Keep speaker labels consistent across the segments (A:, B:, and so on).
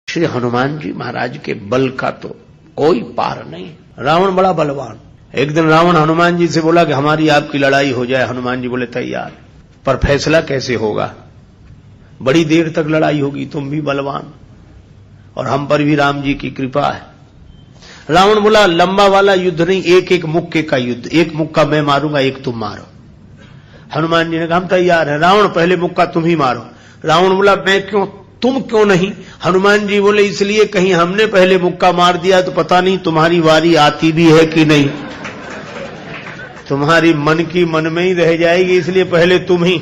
A: श्री हनुमान जी महाराज के बल का तो कोई पार नहीं। रावण बड़ा बलवान। एक दिन रावण हनुमान जी से बोला कि हमारी आपकी लड़ाई हो जाए। हनुमान जी बोले तैयार, पर फैसला कैसे होगा? बड़ी देर तक लड़ाई होगी, तुम भी बलवान और हम पर भी राम जी की कृपा है। रावण बोला लंबा वाला युद्ध नहीं, एक एक मुक्के का युद्ध, एक मुक्का मैं मारूंगा, एक तुम मारो। हनुमान जी ने कहा हम तैयार है। रावण पहले मुक्का तुम ही मारो। रावण बोला मैं क्यों, तुम क्यों नहीं? हनुमान जी बोले इसलिए कहीं हमने पहले मुक्का मार दिया तो पता नहीं तुम्हारी वारी आती भी है कि नहीं, तुम्हारी मन की मन में ही रह जाएगी, इसलिए पहले तुम ही।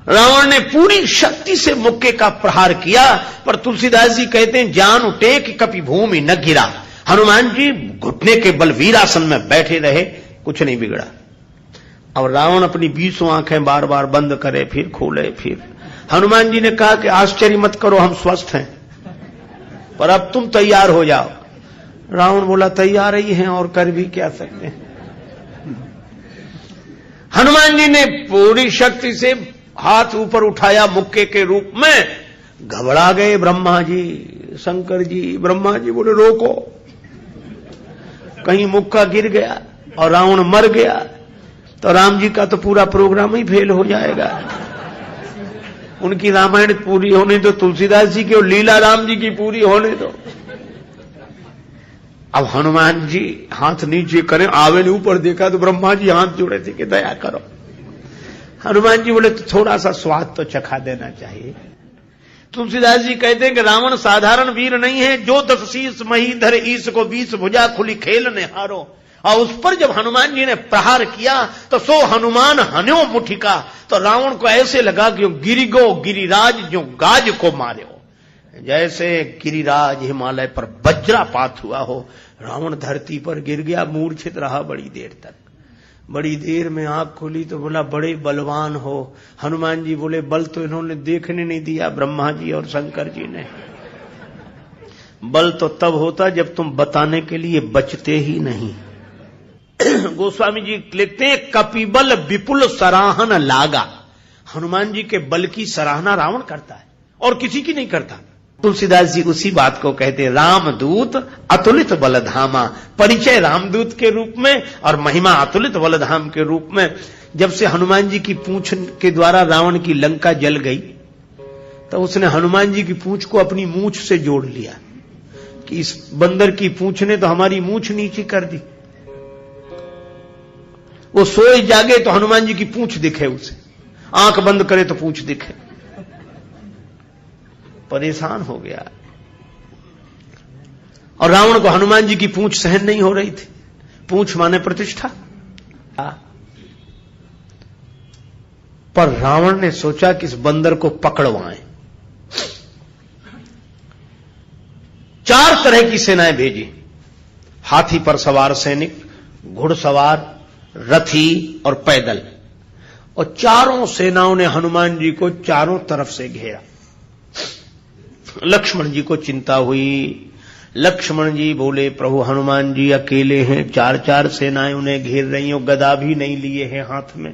A: रावण ने पूरी शक्ति से मुक्के का प्रहार किया, पर तुलसीदास जी कहते हैं जान उठे कि कभी भूमि न गिरा। हनुमान जी घुटने के बल वीरासन में बैठे रहे, कुछ नहीं बिगड़ा। और रावण अपनी 20 आंखें बार बार बंद करे, फिर खोले, फिर। हनुमान जी ने कहा कि आश्चर्य मत करो, हम स्वस्थ हैं, पर अब तुम तैयार हो जाओ। रावण बोला तैयार ही हैं और कर भी क्या सकते हैं। हनुमान जी ने पूरी शक्ति से हाथ ऊपर उठाया मुक्के के रूप में। घबरा गए ब्रह्मा जी, शंकर जी। ब्रह्मा जी बोले रोको, कहीं मुक्का गिर गया और रावण मर गया तो राम जी का तो पूरा प्रोग्राम ही फेल हो जाएगा। उनकी रामायण पूरी होने दो, तुलसीदास जी की और लीला राम जी की पूरी होने दो। अब हनुमान जी हाथ नीचे करें, आवे ने ऊपर देखा तो ब्रह्मा जी हाथ जोड़े थे कि दया करो। हनुमान जी बोले तो थोड़ा सा स्वाद तो चखा देना चाहिए। तुलसीदास जी कहते हैं कि रावण साधारण वीर नहीं है, जो 10 शीस मही धर ईस को 20 भुजा खुली खेल ने हारो। और उस पर जब हनुमान जी ने प्रहार किया तो सो हनुमान हन्यो मुठिका, तो रावण को ऐसे लगा कि गिरिगो गिरिराज जो गाज को मारे हो, जैसे गिरिराज हिमालय पर वज्रापात हुआ हो। रावण धरती पर गिर गया, मूर्छित रहा बड़ी देर तक। बड़ी देर में आंख खोली तो बोला बड़े बलवान हो। हनुमान जी बोले बल तो इन्होंने देखने नहीं दिया, ब्रह्मा जी और शंकर जी ने। बल तो तब होता जब तुम बताने के लिए बचते ही नहीं। गोस्वामी जी लिखते हैं कपिबल विपुल सराहन लागा। हनुमान जी के बल की सराहना रावण करता है और किसी की नहीं करता। तुलसीदास जी उसी बात को कहते हैं रामदूत अतुलित बलधामा। परिचय रामदूत के रूप में और महिमा अतुलित बलधाम के रूप में। जब से हनुमान जी की पूंछ के द्वारा रावण की लंका जल गई तो उसने हनुमान जी की पूंछ को अपनी मूंछ से जोड़ लिया कि इस बंदर की पूंछ ने तो हमारी मूंछ नीची कर दी। वो सोए जागे तो हनुमान जी की पूंछ दिखे उसे, आंख बंद करे तो पूंछ दिखे। परेशान हो गया। और रावण को हनुमान जी की पूंछ सहन नहीं हो रही थी। पूंछ माने प्रतिष्ठा। पर रावण ने सोचा कि इस बंदर को पकड़वाएं। 4 तरह की सेनाएं भेजी। हाथी पर सवार सैनिक, घुड़सवार, रथी और पैदल। और चारों सेनाओं ने हनुमान जी को चारों तरफ से घेरा। लक्ष्मण जी को चिंता हुई। लक्ष्मण जी बोले प्रभु हनुमान जी अकेले हैं, 4 सेनाएं उन्हें घेर रही हो, गदा भी नहीं लिए हैं हाथ में,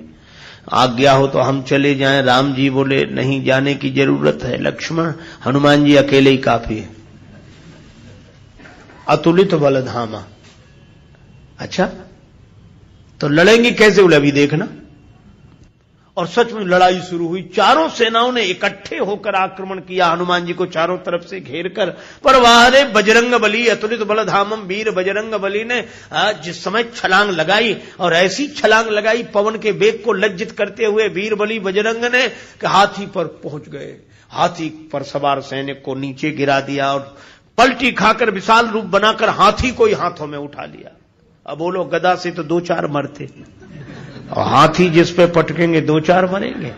A: आज्ञा हो तो हम चले जाएं। राम जी बोले नहीं जाने की जरूरत है लक्ष्मण, हनुमान जी अकेले ही काफी है। अतुलित बलधामा। अच्छा तो लड़ेंगे कैसे? बोले अभी देखना। और सच में लड़ाई शुरू हुई। चारों सेनाओं ने इकट्ठे होकर आक्रमण किया हनुमान जी को चारों तरफ से घेरकर। पर वारे बजरंग बली अतुलित बलधामम, वीर बजरंग बली ने जिस समय छलांग लगाई और ऐसी छलांग लगाई पवन के वेग को लज्जित करते हुए वीर बली बजरंग ने कि हाथी पर पहुंच गए। हाथी पर सवार सैनिक को नीचे गिरा दिया और पलटी खाकर विशाल रूप बनाकर हाथी को ही हाथों में उठा लिया। अब बोलो गदा से तो 2-4 मरते और हाथी जिस पे पटकेंगे 2-4 मरेंगे।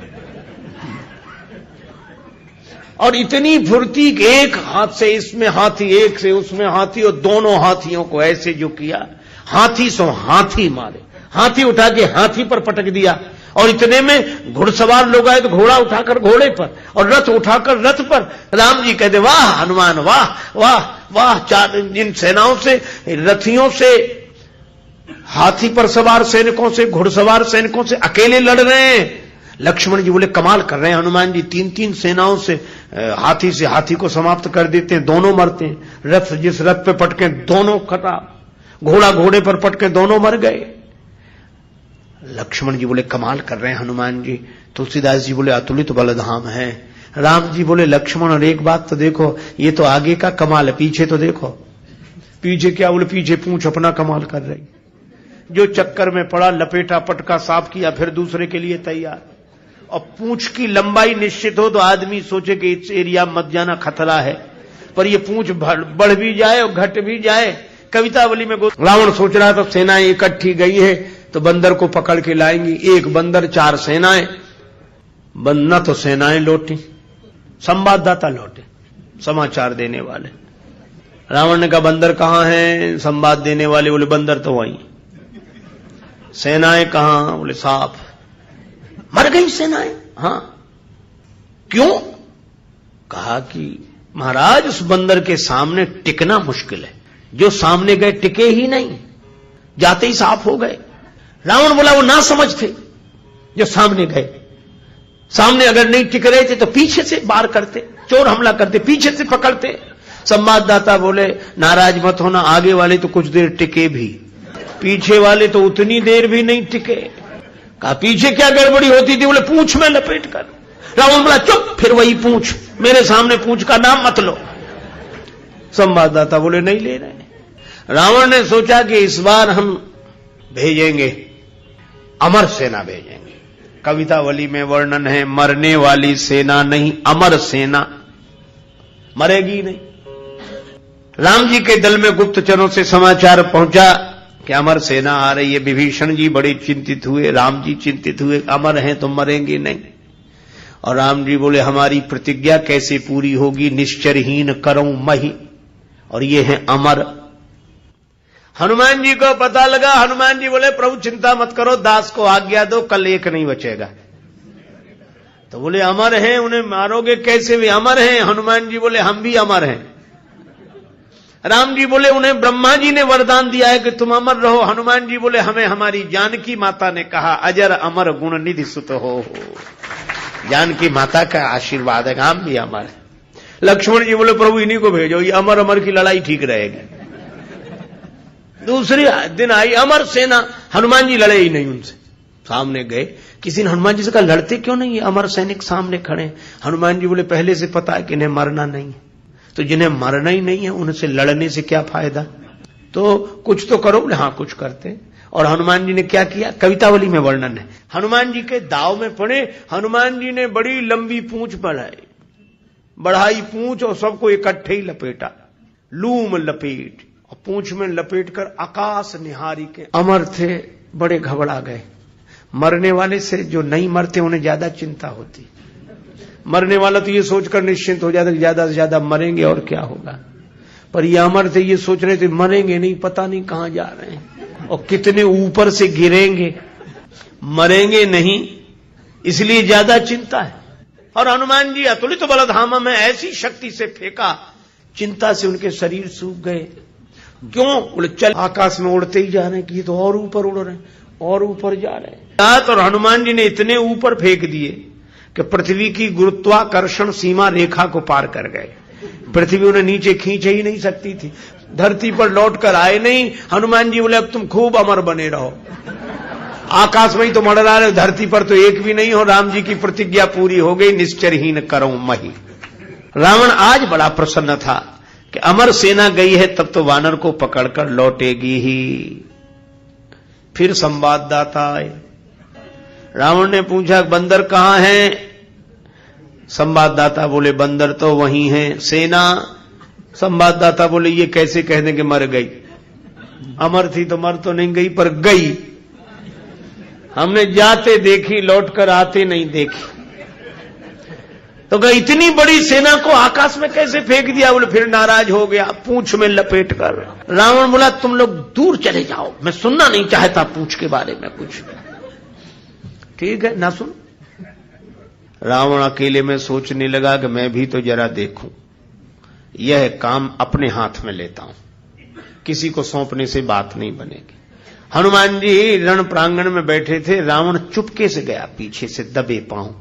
A: और इतनी फुर्ती कि एक हाथ से इसमें हाथी, एक से उसमें हाथी, और दोनों हाथियों को ऐसे जो किया, हाथी सो हाथी मारे। हाथी उठा के हाथी पर पटक दिया। और इतने में घुड़सवार लोग आए तो घोड़ा उठाकर घोड़े पर और रथ उठाकर रथ पर। राम जी कहते वाह हनुमान वाह वाह वाह। 4 इन सेनाओं से, रथियों से, हाथी पर सवार सैनिकों से, घुड़सवार सैनिकों से अकेले लड़ रहे हैं। लक्ष्मण जी बोले कमाल कर रहे हैं हनुमान जी, 3-3 सेनाओं से हाथी को समाप्त कर देते हैं, दोनों मरते हैं। रथ जिस रथ पे पटके दोनों खराब, घोड़ा घोड़े पर पटके दोनों मर गए। लक्ष्मण जी बोले कमाल कर रहे हैं हनुमान जी। तुलसीदास जी बोले अतुलित बलधाम है। राम जी बोले लक्ष्मण और एक बात तो देखो, ये तो आगे का कमाल है, पीछे तो देखो। पीछे क्या? बोले पीछे पूंछ अपना कमाल कर रही। जो चक्कर में पड़ा, लपेटा पटका साफ किया, फिर दूसरे के लिए तैयार। और पूंछ की लंबाई निश्चित हो तो आदमी सोचे कि इस एरिया मत जाना, खतरा है, पर ये पूंछ बढ़ भी जाए और घट भी जाए। कवितावली में रावण सोच रहा था सेनाएं इकट्ठी गई है तो बंदर को पकड़ के लाएंगी। एक बंदर 4 सेनाएं, न तो सेनाएं लौटी, संवाददाता लौटे, समाचार देने वाले। रावण ने कहा बंदर कहां हैं? संवाद देने वाले बोले बंदर तो वहीं। सेनाएं कहां? बोले साफ मर गई सेनाएं। हां, क्यों? कहा कि महाराज उस बंदर के सामने टिकना मुश्किल है, जो सामने गए टिके ही नहीं, जाते ही साफ हो गए। रावण बोला वो ना समझ थे जो सामने गए, सामने अगर नहीं टिक रहे थे तो पीछे से वार करते, चोर हमला करते, पीछे से पकड़ते। संवाददाता बोले नाराज मत होना, आगे वाले तो कुछ देर टिके भी, पीछे वाले तो उतनी देर भी नहीं टिके। कहा पीछे क्या गड़बड़ी होती थी? बोले पूंछ में लपेट कर। रावण बोला चुप, फिर वही पूंछ, मेरे सामने पूंछ का नाम मत लो। संवाददाता बोले नहीं ले रहे। रावण ने सोचा कि इस बार हम भेजेंगे, अमर सेना भेजेंगे। कवितावली में वर्णन है मरने वाली सेना नहीं, अमर सेना, मरेगी नहीं। राम जी के दल में गुप्तचरों से समाचार पहुंचा कि अमर सेना आ रही है। विभीषण जी बड़े चिंतित हुए, राम जी चिंतित हुए, अमर हैं तो मरेंगे नहीं। और राम जी बोले हमारी प्रतिज्ञा कैसे पूरी होगी? निश्चरहीन करऊं मही, और ये है अमर। हनुमान जी को पता लगा। हनुमान जी बोले प्रभु चिंता मत करो, दास को आज्ञा दो, कल एक नहीं बचेगा। तो बोले अमर हैं, उन्हें मारोगे कैसे? वे अमर हैं। हनुमान जी बोले हम भी अमर हैं। राम जी बोले उन्हें ब्रह्मा जी ने वरदान दिया है कि तुम अमर रहो। हनुमान जी बोले हमें हमारी जानकी माता ने कहा अजर अमर गुण निधि सुत हो। जानकी माता का आशीर्वाद है, हम भी अमर है। लक्ष्मण जी बोले प्रभु इन्हीं को भेजो, ये अमर अमर की लड़ाई ठीक रहेगी। दूसरे दिन आई अमर सेना, हनुमान जी लड़े ही नहीं उनसे। सामने गए, किसी ने हनुमान जी से कहा लड़ते क्यों नहीं, अमर सैनिक सामने खड़े। हनुमान जी बोले पहले से पता है कि इन्हें मरना नहीं है, तो जिन्हें मरना ही नहीं है उनसे लड़ने से क्या फायदा, तो कुछ तो करो। बोले हाँ कुछ करते। और हनुमान जी ने क्या किया? कवितावली में वर्णन है। हनुमान जी के दाव में पड़े, हनुमान जी ने बड़ी लंबी पूंछ बढ़ाई पूंछ और सबको इकट्ठे ही लपेटा, लूम लपेट, और पूंछ में लपेट कर आकाश निहारी के अमर थे, बड़े घबरा गए। मरने वाले से जो नहीं मरते उन्हें ज्यादा चिंता होती, मरने वाला तो ये सोचकर निश्चिंत हो जाता कि ज्यादा से ज्यादा मरेंगे और क्या होगा, पर ये अमर थे, ये सोच रहे थे मरेंगे नहीं, पता नहीं कहां जा रहे हैं और कितने ऊपर से गिरेंगे, मरेंगे नहीं, इसलिए ज्यादा चिंता है। और हनुमान जी अतुलित बलधामा में ऐसी शक्ति से फेंका, चिंता से उनके शरीर सूख गए। क्यों? बोले चल आकाश में उड़ते ही जा रहे हैं कि ये तो और ऊपर उड़ रहे हैं और ऊपर जा रहे हैं। और हनुमान जी ने इतने ऊपर फेंक दिए कि पृथ्वी की गुरुत्वाकर्षण सीमा रेखा को पार कर गए। पृथ्वी उन्हें नीचे खींच ही नहीं सकती थी, धरती पर लौट कर आए नहीं। हनुमान जी बोले अब तुम खूब अमर बने रहो, आकाश में ही तो मंडरा रहे, धरती पर तो एक भी नहीं हो। राम जी की प्रतिज्ञा पूरी हो गई, निश्चरहीन करऊं मही। रावण आज बड़ा प्रसन्न था कि अमर सेना गई है, तब तो वानर को पकड़कर लौटेगी ही। फिर संवाददाता आए, रावण ने पूछा बंदर कहां है? संवाददाता बोले बंदर तो वहीं है। सेना? संवाददाता बोले ये कैसे कह दें कि मर गई, अमर थी तो मर तो नहीं गई पर गई, हमने जाते देखी लौटकर आते नहीं देखी। तो कहा इतनी बड़ी सेना को आकाश में कैसे फेंक दिया? बोले फिर नाराज हो गया, पूंछ में लपेट कर। रावण बोला तुम लोग दूर चले जाओ, मैं सुनना नहीं चाहता पूंछ के बारे में कुछ। ठीक है ना सुन। रावण अकेले में सोचने लगा कि मैं भी तो जरा देखूं, यह काम अपने हाथ में लेता हूं, किसी को सौंपने से बात नहीं बनेगी। हनुमान जी रण प्रांगण में बैठे थे, रावण चुपके से गया पीछे से दबे पांव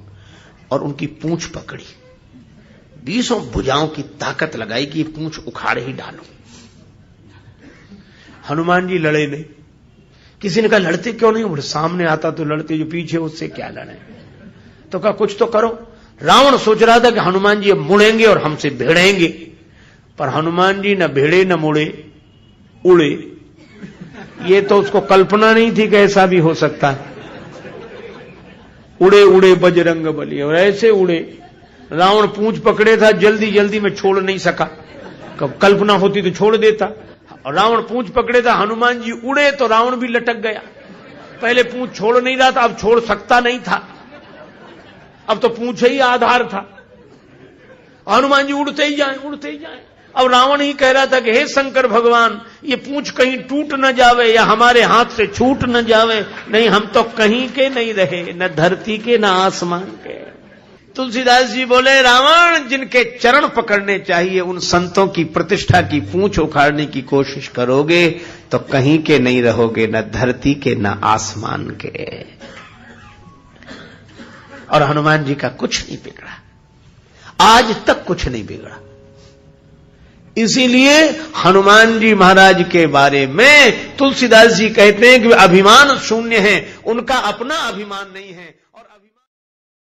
A: और उनकी पूंछ पकड़ी, 20 भुजाओं की ताकत लगाई कि ये पूंछ उखाड़ ही डालो। हनुमान जी लड़े नहीं। किसी ने कहा लड़ते क्यों नहीं? बोले सामने आता तो लड़ते, जो पीछे उससे क्या लड़े। तो कहा कुछ तो करो। रावण सोच रहा था कि हनुमान जी अब मुड़ेंगे और हमसे भिड़ेंगे, पर हनुमान जी न भिड़े न मुड़े, उड़े। ये तो उसको कल्पना नहीं थी कि ऐसा भी हो सकता है। उड़े उड़े बजरंग बली, और ऐसे उड़े। रावण पूंछ पकड़े था, जल्दी जल्दी में छोड़ नहीं सका। कल्पना होती तो छोड़ देता। और रावण पूंछ पकड़े था, हनुमान जी उड़े तो रावण भी लटक गया। पहले पूंछ छोड़ नहीं रहा था, अब छोड़ सकता नहीं था, अब तो पूंछ ही आधार था। हनुमान जी उड़ते ही जाए, उड़ते ही जाए। अब रावण ही कह रहा था कि हे शंकर भगवान, ये पूंछ कहीं टूट न जावे या हमारे हाथ से छूट न जावे, नहीं हम तो कहीं के नहीं रहे, न धरती के न आसमान के। तुलसीदास जी बोले, रावण जिनके चरण पकड़ने चाहिए उन संतों की प्रतिष्ठा की पूंछ उखाड़ने की कोशिश करोगे तो कहीं के नहीं रहोगे, न धरती के न आसमान के। और हनुमान जी का कुछ नहीं बिगड़ा, आज तक कुछ नहीं बिगड़ा। इसीलिए हनुमान जी महाराज के बारे में तुलसीदास जी कहते हैं कि वे अभिमान शून्य हैं, उनका अपना अभिमान नहीं है।